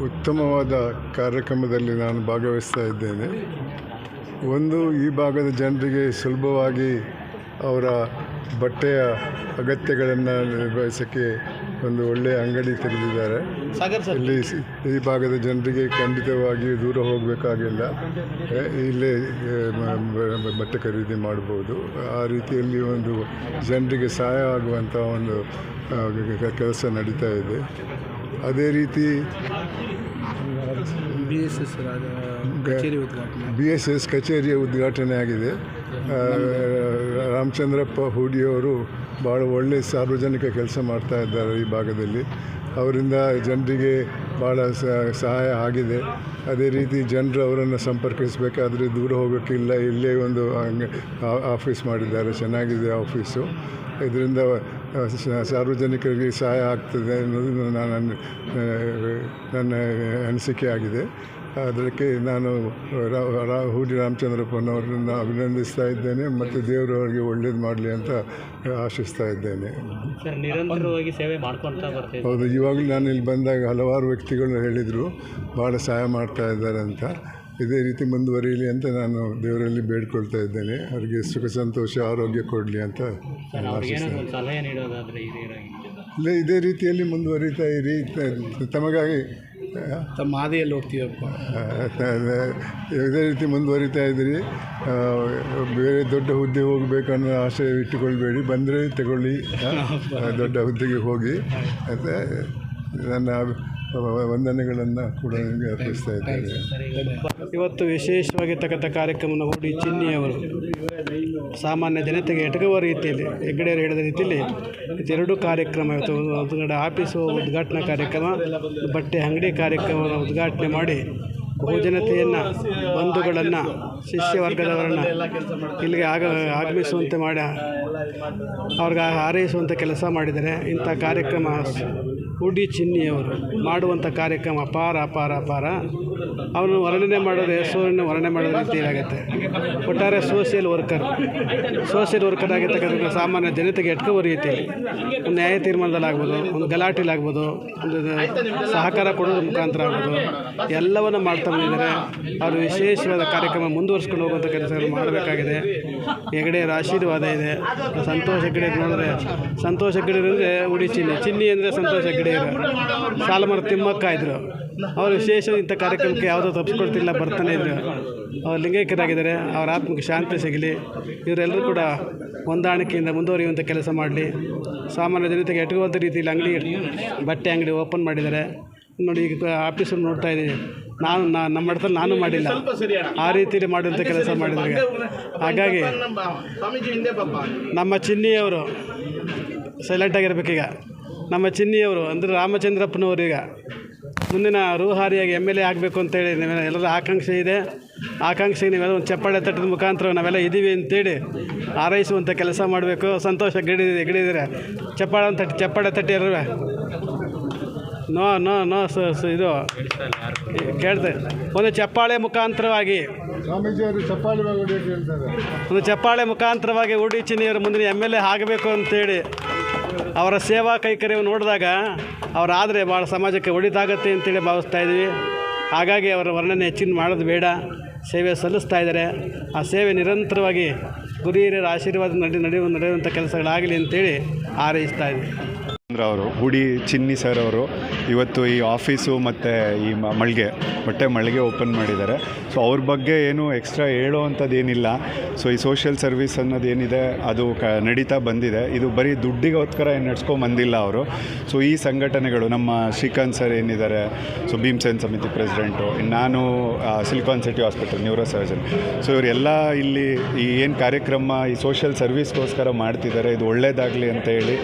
ಉತ್ತಮವಾದ ಕಾರ್ಯಕ್ರಮದಲ್ಲಿ ನಾನು ಭಾಗವಹಿಸ್ತಾ ಇದ್ದೇನೆ. ಒಂದು, ಈ ಭಾಗದ ಜನರಿಗೆ ಸುಲಭವಾಗಿ ಅವರ ಬಟ್ಟೆಯ ಅಗತ್ಯಗಳನ್ನು ನಿರ್ವಹಿಸೋಕ್ಕೆ ಒಂದು ಒಳ್ಳೆಯ ಅಂಗಡಿ ತೆರೆದಿದ್ದಾರೆ. ಇಲ್ಲಿ ಈ ಭಾಗದ ಜನರಿಗೆ ಖಂಡಿತವಾಗಿಯೂ ದೂರ ಹೋಗಬೇಕಾಗಿಲ್ಲ, ಇಲ್ಲೇ ಬಟ್ಟೆ ಖರೀದಿ ಮಾಡ್ಬೋದು. ಆ ರೀತಿಯಲ್ಲಿ ಒಂದು ಜನರಿಗೆ ಸಹಾಯ ಆಗುವಂಥ ಒಂದು ಕೆಲಸ ನಡೀತಾ ಇದೆ. ಅದೇ ರೀತಿ BSS ಕಚೇರಿಯ ಉದ್ಘಾಟನೆ ಆಗಿದೆ. ರಾಮಚಂದ್ರಪ್ಪ ಹೂಡಿಯವರು ಭಾಳ ಒಳ್ಳೆಯ ಸಾರ್ವಜನಿಕ ಕೆಲಸ ಮಾಡ್ತಾ ಇದ್ದಾರೆ ಈ ಭಾಗದಲ್ಲಿ. ಅವರಿಂದ ಜನರಿಗೆ ಭಾಳ ಸಹಾಯ ಆಗಿದೆ. ಅದೇ ರೀತಿ ಜನರು ಅವರನ್ನು ಸಂಪರ್ಕಿಸಬೇಕಾದ್ರೆ ದೂರ ಹೋಗೋಕ್ಕಿಲ್ಲ, ಇಲ್ಲೇ ಒಂದು ಆಫೀಸ್ ಮಾಡಿದ್ದಾರೆ, ಚೆನ್ನಾಗಿದೆ ಆಫೀಸು. ಇದರಿಂದ ಸಾರ್ವಜನಿಕರಿಗೆ ಸಹಾಯ ಆಗ್ತದೆ ಅನ್ನೋದು ನನ್ನ ಅನಿಸಿಕೆ ಆಗಿದೆ. ಅದಕ್ಕೆ ನಾನು ಹೂಡಿ ರಾಮಚಂದ್ರಪ್ಪನವರನ್ನು ಅಭಿನಂದಿಸ್ತಾ ಇದ್ದೇನೆ ಮತ್ತು ದೇವರು ಅವರಿಗೆ ಒಳ್ಳೇದು ಮಾಡಲಿ ಅಂತ ಆಶಿಸ್ತಾ ಇದ್ದೇನೆ. ನಿರಂತರವಾಗಿ ಸೇವೆ ಮಾಡ್ಕೊಳ್ತಾ ಬರ್ತೀನಿ. ಹೌದು, ಇವಾಗಲೂ ನಾನು ಇಲ್ಲಿ ಬಂದಾಗ ಹಲವಾರು ವ್ಯಕ್ತಿಗಳು ಹೇಳಿದರು ಭಾಳ ಸಹಾಯ ಮಾಡ್ತಾ ಇದ್ದಾರೆ ಅಂತ. ಇದೇ ರೀತಿ ಮುಂದುವರಿಯಲಿ ಅಂತ ನಾನು ದೇವರಲ್ಲಿ ಬೇಡ್ಕೊಳ್ತಾ ಇದ್ದೇನೆ. ಅವರಿಗೆ ಸುಖ ಸಂತೋಷ ಆರೋಗ್ಯ ಕೊಡಲಿ ಅಂತ ಸಲಹೆ ನೀಡೋದಾದರೆ ಇಲ್ಲ, ಇದೇ ರೀತಿಯಲ್ಲಿ ಮುಂದುವರಿತಾ ಇರಿ. ತಮಗಾಗಿ ತಮ್ಮ ಹಾದಿಯಲ್ಲಿ ಹೋಗ್ತೀವಪ್ಪ. ಇದೇ ರೀತಿ ಮುಂದುವರಿತಾ ಇದ್ದೀರಿ. ಬೇರೆ ದೊಡ್ಡ ಹುದ್ದೆ ಹೋಗಬೇಕನ್ನೋ ಆಸೆ ಇಟ್ಟುಕೊಳ್ಬೇಡಿ. ಬಂದರೆ ತಗೊಳ್ಳಿ, ದೊಡ್ಡ ಹುದ್ದೆಗೆ ಹೋಗಿ ಅಂತ ನನ್ನ ವಂದನೆಗಳನ್ನು ಕೂಡ ನಿಮಗೆ ಅರ್ಪಿಸ್ತಾ ಇದ್ದೇನೆ. ಇವತ್ತು ವಿಶೇಷವಾಗಿರ್ತಕ್ಕಂಥ ಕಾರ್ಯಕ್ರಮವನ್ನು ಹೂಡಿ ಚಿನ್ನಿಯವರು ಸಾಮಾನ್ಯ ಜನತೆಗೆ ಎಟಕುವ ರೀತಿಯಲ್ಲಿ, ಹೆಗ್ಗಡೆಯರು ಹೇಳಿದ ರೀತಿಯಲ್ಲಿ ಎರಡೂ ಕಾರ್ಯಕ್ರಮ ಇವತ್ತು ಒಂದು ಕಡೆ ಆಫೀಸು ಉದ್ಘಾಟನಾ ಕಾರ್ಯಕ್ರಮ, ಬಟ್ಟೆ ಅಂಗಡಿ ಕಾರ್ಯಕ್ರಮವನ್ನು ಉದ್ಘಾಟನೆ ಮಾಡಿ ಬಹುಜನತೆಯನ್ನು, ಬಂಧುಗಳನ್ನು, ಶಿಷ್ಯ ವರ್ಗದವರನ್ನು ಇಲ್ಲಿಗೆ ಆಗಮಿಸುವಂತೆ ಮಾಡಿ ಅವ್ರಿಗೆ ಹಾರೈಸುವಂಥ ಕೆಲಸ ಮಾಡಿದ್ದಾರೆ. ಇಂಥ ಕಾರ್ಯಕ್ರಮ ಹೂಡಿ ಚಿನ್ನಿಯವರು ಮಾಡುವಂಥ ಕಾರ್ಯಕ್ರಮ ಅಪಾರ ಅಪಾರ ಅಪಾರ. ಅವನು ವರ್ಣನೆ ಮಾಡೋದು, ಹೆಸರನ್ನು ವರ್ಣನೆ ಮಾಡೋದು ರೀತಿಯಾಗುತ್ತೆ. ಒಟ್ಟಾರೆ ಸೋಷಿಯಲ್ ವರ್ಕರ್ ಆಗಿರ್ತಕ್ಕಂಥ ಸಾಮಾನ್ಯ ಜನತೆಗೆ ಎಟ್ಕುವ ರೀತಿಯಲ್ಲಿ ಒಂದು ನ್ಯಾಯ ತೀರ್ಮಾನದಲ್ಲಾಗ್ಬೋದು, ಒಂದು ಗಲಾಟೆಲಾಗ್ಬೋದು, ಒಂದು ಸಹಕಾರ ಕೊಡೋದ್ರ ಮುಖಾಂತರ ಆಗ್ಬೋದು, ಎಲ್ಲವನ್ನು ಮಾಡ್ತಾ ಬಂದಿದ್ದಾರೆ. ಅವರು ವಿಶೇಷವಾದ ಕಾರ್ಯಕ್ರಮ ಮುಂದುವರಿಸ್ಕೊಂಡು ಹೋಗುವಂಥ ಕೆಲಸಗಳು ಮಾಡಬೇಕಾಗಿದೆ. ಹೆಗಡೆಯರ ಆಶೀರ್ವಾದ ಇದೆ. ಸಂತೋಷ್ ಹೆಗ್ಡೆ ನೋಡಿದ್ರೆ, ಸಂತೋಷ್ ಹೆಗ್ಡೆ ಅಂದರೆ ಹೂಡಿ ಚಿನ್ನಿ ಅಂದರೆ ಸಂತೋಷ್ ಹೆಗ್ಡೆಯರು. ಸಾಲಮರ ತಿಮ್ಮಕ್ಕ ಇದ್ದರು. ಅವರು ವಿಶೇಷ ಇಂಥ ಕಾರ್ಯಕ್ರಮಕ್ಕೆ ಯಾವುದೋ ತಪ್ಪಿಸ್ಕೊಳ್ತಿಲ್ಲ, ಬರ್ತಾನೆ ಇದ್ದರು. ಅವರು ಲಿಂಗೈಕ್ಯರಾಗಿದ್ದಾರೆ. ಅವರ ಆತ್ಮಕ್ಕೆ ಶಾಂತಿ ಸಿಗಲಿ. ಇವರೆಲ್ಲರೂ ಕೂಡ ಹೊಂದಾಣಿಕೆಯಿಂದ ಮುಂದುವರಿಯುವಂಥ ಕೆಲಸ ಮಾಡಲಿ. ಸಾಮಾನ್ಯ ಜನತೆಗೆ ಎಟುಕುವಂಥ ರೀತಿಯಲ್ಲಿ ಬಟ್ಟೆ ಅಂಗಡಿ ಓಪನ್ ಮಾಡಿದ್ದಾರೆ. ನೋಡಿ, ಈಗ ಆಫೀಸಲ್ಲಿ ನೋಡ್ತಾ ಇದ್ದೀವಿ. ನಮ್ಮ ಮಠದಲ್ಲಿ ನಾನು ಮಾಡಿಲ್ಲ, ಆ ರೀತಿಯಲ್ಲಿ ಮಾಡುವಂಥ ಕೆಲಸ ಮಾಡಿದ್ದಾರೆ. ಹಾಗಾಗಿ ನಮ್ಮ ಚಿನ್ನಿಯವರು ಸೈಲೆಂಟಾಗಿರ್ಬೇಕೀಗ. ನಮ್ಮ ಚಿನ್ನಿಯವರು ಅಂದರೆ ರಾಮಚಂದ್ರಪ್ಪನವರು ಈಗ ಮುಂದಿನ ರೂಹಾರಿಯಾಗಿ MLA ಆಗಬೇಕು ಅಂತೇಳಿ ಎಲ್ಲರ ಆಕಾಂಕ್ಷೆ ಇದೆ. ಆಕಾಂಕ್ಷೆಗೆ ನೀವೆಲ್ಲ ಒಂದು ಚಪ್ಪಾಳೆ ತಟ್ಟದ ಮುಖಾಂತರ ನಾವೆಲ್ಲ ಇದ್ದೀವಿ ಅಂತೇಳಿ ಹಾರೈಸುವಂಥ ಕೆಲಸ ಮಾಡಬೇಕು. ಸಂತೋಷ ಹೆಗಡಿದರೆ ಚಪ್ಪಾಳೆ ತಟ್ಟಿ ಎಲ್ಲರೂ ನೋ ಇದು ಕೇಳ್ತೆ. ಒಂದು ಚಪ್ಪಾಳೆ ಮುಖಾಂತರವಾಗಿ ಹೂಡಿ ಚಿನ್ನಿಯವರು ಮುಂದಿನ MLA ಆಗಬೇಕು ಅಂತೇಳಿ ಅವರ ಸೇವಾ ಕೈಕರ್ಯವನ್ನು ನೋಡಿದಾಗ ಅವರಾದರೆ ಭಾಳ ಸಮಾಜಕ್ಕೆ ಒಳಿತಾಗತ್ತೆ ಅಂತೇಳಿ ಭಾವಿಸ್ತಾ ಇದ್ದೀವಿ. ಹಾಗಾಗಿ ಅವರ ವರ್ಣನೆ ಹೆಚ್ಚಿನ ಮಾಡೋದು ಬೇಡ. ಸೇವೆ ಸಲ್ಲಿಸ್ತಾ ಇದ್ದಾರೆ. ಆ ಸೇವೆ ನಿರಂತರವಾಗಿ ಗುರು ಹಿರಿಯರ ಆಶೀರ್ವಾದ ನಡೆಯುವಂಥ ಕೆಲಸಗಳಾಗಲಿ ಅಂತೇಳಿ ಹಾರೈಸ್ತಾ ಇದ್ದೀವಿ. ಅವರು ಹೂಡಿ ಚಿನ್ನಿ ಸರ್ ಅವರು ಇವತ್ತು ಈ ಆಫೀಸು ಮತ್ತು ಈ ಬಟ್ಟೆ ಮಳಿಗೆ ಓಪನ್ ಮಾಡಿದ್ದಾರೆ. ಸೊ ಅವ್ರ ಬಗ್ಗೆ ಏನು ಎಕ್ಸ್ಟ್ರಾ ಹೇಳೋವಂಥದ್ದು ಏನಿಲ್ಲ. ಸೊ ಈ ಸೋಷಿಯಲ್ ಸರ್ವಿಸ್ ಅನ್ನೋದೇನಿದೆ ಅದು ನಡೀತಾ ಬಂದಿದೆ. ಇದು ಬರೀ ದುಡ್ಡಿಗೋಸ್ಕರ ಏನು ನಡ್ಸ್ಕೊಂಬಂದಿಲ್ಲ ಅವರು. ಸೊ ಈ ಸಂಘಟನೆಗಳು ನಮ್ಮ ಶ್ರೀಕಾಂತ್ ಸರ್ ಏನಿದ್ದಾರೆ, ಸೊ ಭೀಮಸೇನ್ ಸಮಿತಿ ಪ್ರೆಸಿಡೆಂಟು, ನಾನು silicon city hospital neuro surgeon. So ಇವರೆಲ್ಲ ಇಲ್ಲಿ ಈ ಏನು ಕಾರ್ಯಕ್ರಮ ಈ ಸೋಷಿಯಲ್ ಸರ್ವಿಸ್ಗೋಸ್ಕರ ಮಾಡ್ತಿದ್ದಾರೆ, ಇದು ಒಳ್ಳೆಯದಾಗಲಿ ಅಂತ ಹೇಳಿ,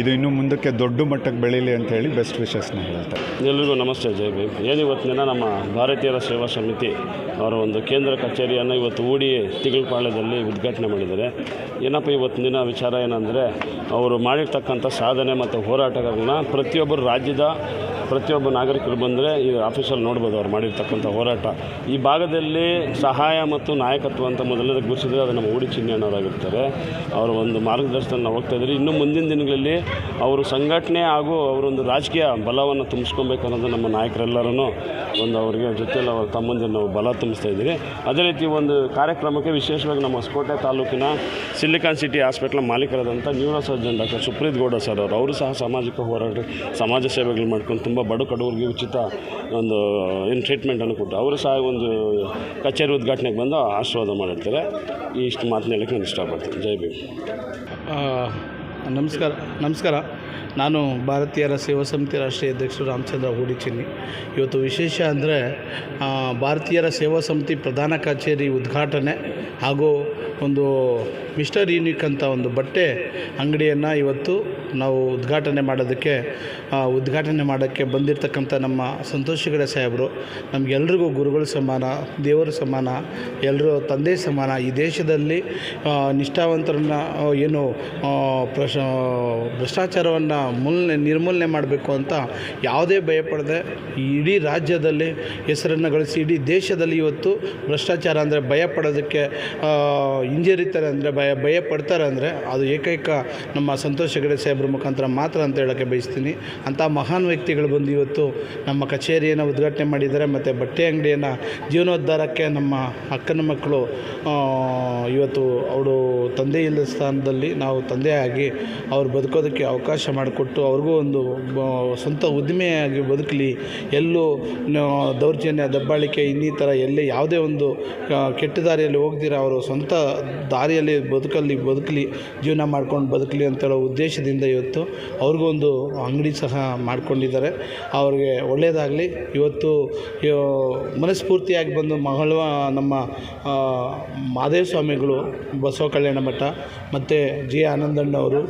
ಇದು ಇನ್ನೂ ಮುಂದಕ್ಕೆ ದೊಡ್ಡ ಮಟ್ಟಕ್ಕೆ ಬೆಳೀಲಿ ಅಂತ ಹೇಳಿ ಬೆಸ್ಟ್ ವಿಶಸ್ನ ಹೇಳ್ತಾರೆ. ಎಲ್ರಿಗೂ ನಮಸ್ತೆ, ಜೈ ಭೀಮ್. ಏನು ಇವತ್ತಿನ ನಮ್ಮ ಭಾರತೀಯರ ಸೇವಾ ಸಮಿತಿ ಅವರ ಒಂದು ಕೇಂದ್ರ ಕಚೇರಿಯನ್ನು ಇವತ್ತು ಹೂಡಿ ತಿಗಳಪಾಳ್ಯದಲ್ಲಿ ಉದ್ಘಾಟನೆ ಮಾಡಿದ್ದಾರೆ. ಏನಪ್ಪ ಇವತ್ತಿನ ವಿಚಾರ ಏನಂದರೆ, ಅವರು ಮಾಡಿರ್ತಕ್ಕಂಥ ಸಾಧನೆ ಮತ್ತು ಹೋರಾಟಗಳನ್ನ ಪ್ರತಿಯೊಬ್ಬರು ರಾಜ್ಯದ ಪ್ರತಿಯೊಬ್ಬ ನಾಗರಿಕರು ಬಂದರೆ ಈ ಆಫೀಸಲ್ಲಿ ನೋಡ್ಬೋದು ಅವ್ರು ಮಾಡಿರ್ತಕ್ಕಂಥ ಹೋರಾಟ. ಈ ಭಾಗದಲ್ಲಿ ಸಹಾಯ ಮತ್ತು ನಾಯಕತ್ವ ಅಂತ ಮೊದಲನೇದಾಗಿ ಗುರುತಿಸಿದ್ರೆ ಅದು ನಮ್ಮ ಊಡಿ ಚಿನ್ನಣ್ಣವರಾಗಿರ್ತಾರೆ. ಅವರ ಒಂದು ಮಾರ್ಗದರ್ಶನ ನಾವು ಹೋಗ್ತಾ ಇದ್ದೀರಿ. ಇನ್ನು ಮುಂದಿನ ದಿನಗಳಲ್ಲಿ ಅವರು ಸಂಘಟನೆ ಹಾಗೂ ಅವರೊಂದು ರಾಜಕೀಯ ಬಲವನ್ನು ತುಂಬಿಸ್ಕೊಬೇಕನ್ನೋದು ನಮ್ಮ ನಾಯಕರೆಲ್ಲರೂ ಒಂದು ಅವರಿಗೆ ಜೊತೆಯಲ್ಲಿ ಅವ್ರ ತಮ್ಮಂದಿರು ನಾವು ಬಲ ತುಂಬಿಸ್ತಾ ಇದ್ದೀರಿ. ಅದೇ ರೀತಿ ಒಂದು ಕಾರ್ಯಕ್ರಮಕ್ಕೆ ವಿಶೇಷವಾಗಿ ನಮ್ಮ ಹೊಸಕೋಟೆ ತಾಲೂಕಿನ ಸಿಲಿಕಾನ್ ಸಿಟಿ ಹಾಸ್ಪಿಟ್ಲ್ ಮಾಲೀಕರಾದಂಥ neuro surgeon doctor Supreeth Gowda sir ಅವರು ಸಹ ಸಾಮಾಜಿಕ ಹೋರಾಟ ಸಮಾಜ ಸೇವೆಗಳು ಮಾಡ್ಕೊಂಡು ತುಂಬ ಬಡ ಕಡವರಿಗೆ ಉಚಿತ ಒಂದು ಏನು ಟ್ರೀಟ್ಮೆಂಟನ್ನು ಕೊಟ್ಟು ಅವರು ಸಹ ಒಂದು ಕಚೇರಿ ಉದ್ಘಾಟನೆಗೆ ಬಂದು ಆಶೀರ್ವಾದ ಮಾಡಿರ್ತಾರೆ. ಇಷ್ಟು ಮಾತನ್ನ ಹೇಳಕ್ಕೆ ನಾನು ಇಷ್ಟಪಡ್ತೀನಿ. ಜೈ ಭೀಮ್. ನಮಸ್ಕಾರ. ನಾನು ಭಾರತೀಯರ ಸೇವಾ ಸಮಿತಿ ರಾಷ್ಟ್ರೀಯ ಅಧ್ಯಕ್ಷರು ರಾಮಚಂದ್ರ ಹೂಡಿ ಚಿನ್ನಿ. ಇವತ್ತು ವಿಶೇಷ ಅಂದರೆ ಭಾರತೀಯರ ಸೇವಾ ಸಮಿತಿ ಪ್ರಧಾನ ಕಚೇರಿ ಉದ್ಘಾಟನೆ ಹಾಗೂ ಒಂದು ಮಿಸ್ಟರ್ ಯೂನಿಕ್ ಅಂತ ಒಂದು ಬಟ್ಟೆ ಅಂಗಡಿಯನ್ನು ಇವತ್ತು ನಾವು ಉದ್ಘಾಟನೆ ಮಾಡೋಕ್ಕೆ ಬಂದಿರತಕ್ಕಂಥ ನಮ್ಮ ಸಂತೋಷ್ ಹೆಗಡೆ ಸಾಹೇಬರು ನಮಗೆಲ್ರಿಗೂ ಗುರುಗಳು ಸಮಾನ, ದೇವರು ಸಮಾನ, ಎಲ್ಲರೂ ತಂದೆ ಸಮಾನ. ಈ ದೇಶದಲ್ಲಿ ನಿಷ್ಠಾವಂತರನ್ನು ಏನು ಭ್ರಷ್ಟಾಚಾರವನ್ನು ನಿರ್ಮೂಲನೆ ಮಾಡಬೇಕು ಅಂತ ಯಾವುದೇ ಭಯಪಡದೆ ಇಡೀ ರಾಜ್ಯದಲ್ಲಿ ಹೆಸರನ್ನು ಗಳಿಸಿ ಇಡೀ ದೇಶದಲ್ಲಿ ಇವತ್ತು ಭ್ರಷ್ಟಾಚಾರ ಅಂದರೆ ಭಯಪಡೋದಕ್ಕೆ ಹಿಂಜರಿತಾರೆ ಅಂದರೆ ಭಯ ಪಡ್ತಾರೆ ಅಂದರೆ ಅದು ಏಕೈಕ ನಮ್ಮ ಸಂತೋಷ್ ಹೆಗಡೆ ಸಾಹೇಬ್ರ ಮುಖಾಂತರ ಮಾತ್ರ ಅಂತ ಹೇಳೋಕ್ಕೆ ಬಯಸ್ತೀನಿ. ಅಂಥ ಮಹಾನ್ ವ್ಯಕ್ತಿಗಳು ಬಂದು ಇವತ್ತು ನಮ್ಮ ಕಚೇರಿಯನ್ನು ಉದ್ಘಾಟನೆ ಮಾಡಿದ್ದಾರೆ. ಮತ್ತು ಬಟ್ಟೆ ಅಂಗಡಿಯನ್ನು ಜೀವನೋದ್ಧಾರಕ್ಕೆ ನಮ್ಮ ಅಕ್ಕನ ಮಕ್ಕಳು ಇವತ್ತು ಅವರು ತಂದೆ ಇಲ್ಲದ ಸ್ಥಾನದಲ್ಲಿ ನಾವು ತಂದೆಯಾಗಿ ಅವ್ರು ಬದುಕೋದಕ್ಕೆ ಅವಕಾಶ ಮಾಡಿಕೊಟ್ಟು ಅವ್ರಿಗೂ ಒಂದು ಸ್ವಂತ ಉದ್ದಿಮೆಯಾಗಿ ಬದುಕಲಿ, ಎಲ್ಲೂ ದೌರ್ಜನ್ಯ ದಬ್ಬಾಳಿಕೆ ಇನ್ನಿತರ ಎಲ್ಲೇ ಯಾವುದೇ ಒಂದು ಕೆಟ್ಟ ದಾರಿಯಲ್ಲಿ ಹೋಗ್ದಿರ ಅವರು ಸ್ವಂತ ದಾರಿಯಲ್ಲಿ ಬದುಕಲಿ, ಜೀವನ ಮಾಡ್ಕೊಂಡು ಬದುಕಲಿ ಅಂತೇಳೋ ಉದ್ದೇಶದಿಂದ ಇವತ್ತು ಅವ್ರಿಗೂ ಒಂದು ಅಂಗಡಿ ಸಹ ಮಾಡ್ಕೊಂಡಿದ್ದಾರೆ. ಅವ್ರಿಗೆ ಒಳ್ಳೆಯದಾಗಲಿ. ಇವತ್ತು ಮನಸ್ಫೂರ್ತಿಯಾಗಿ ಬಂದು ನಮ್ಮ ಮಹಾದೇವ ಸ್ವಾಮಿಗಳು, ಬಸವ ಕಲ್ಯಾಣ ಮಠ ಮತ್ತು ಜಿ ಆನಂದಣ್ಣವರು,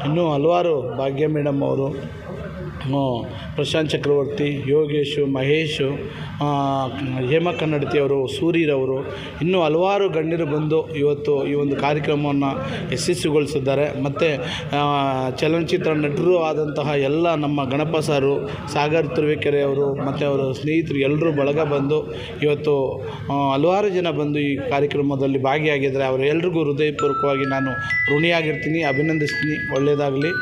ಇನ್ನೂ ಹಲವಾರು ಭಾಗ್ಯ ಮೇಡಮ್ ಅವರು, ಪ್ರಶಾಂತ್ ಚಕ್ರವರ್ತಿ, ಯೋಗೇಶು, ಮಹೇಶು, ಹೇಮ ಕನ್ನಡತಿಯವರು, ಸೂರಿರವರು, ಇನ್ನೂ ಹಲವಾರು ಗಣ್ಯರು ಬಂದು ಇವತ್ತು ಈ ಒಂದು ಕಾರ್ಯಕ್ರಮವನ್ನು ಯಶಸ್ವಿಗೊಳಿಸಿದ್ದಾರೆ. ಮತ್ತು ಚಲನಚಿತ್ರ ನಟರು ಆದಂತಹ ಎಲ್ಲ ನಮ್ಮ ಗಣಪ ಸಾರು, ಸಾಗರ್ ತುರುವೇಕೆರೆಯವರು ಮತ್ತು ಅವರ ಸ್ನೇಹಿತರು ಎಲ್ಲರೂ ಬಳಗ ಬಂದು ಇವತ್ತು ಹಲವಾರು ಜನ ಬಂದು ಈ ಕಾರ್ಯಕ್ರಮದಲ್ಲಿ ಭಾಗಿಯಾಗಿದ್ದಾರೆ. ಅವರೆಲ್ಲರಿಗೂ ಹೃದಯಪೂರ್ವಕವಾಗಿ ನಾನು ಋಣಿಯಾಗಿರ್ತೀನಿ, ಅಭಿನಂದಿಸ್ತೀನಿ. ಒಳ್ಳೆಯದಾಗಲಿ.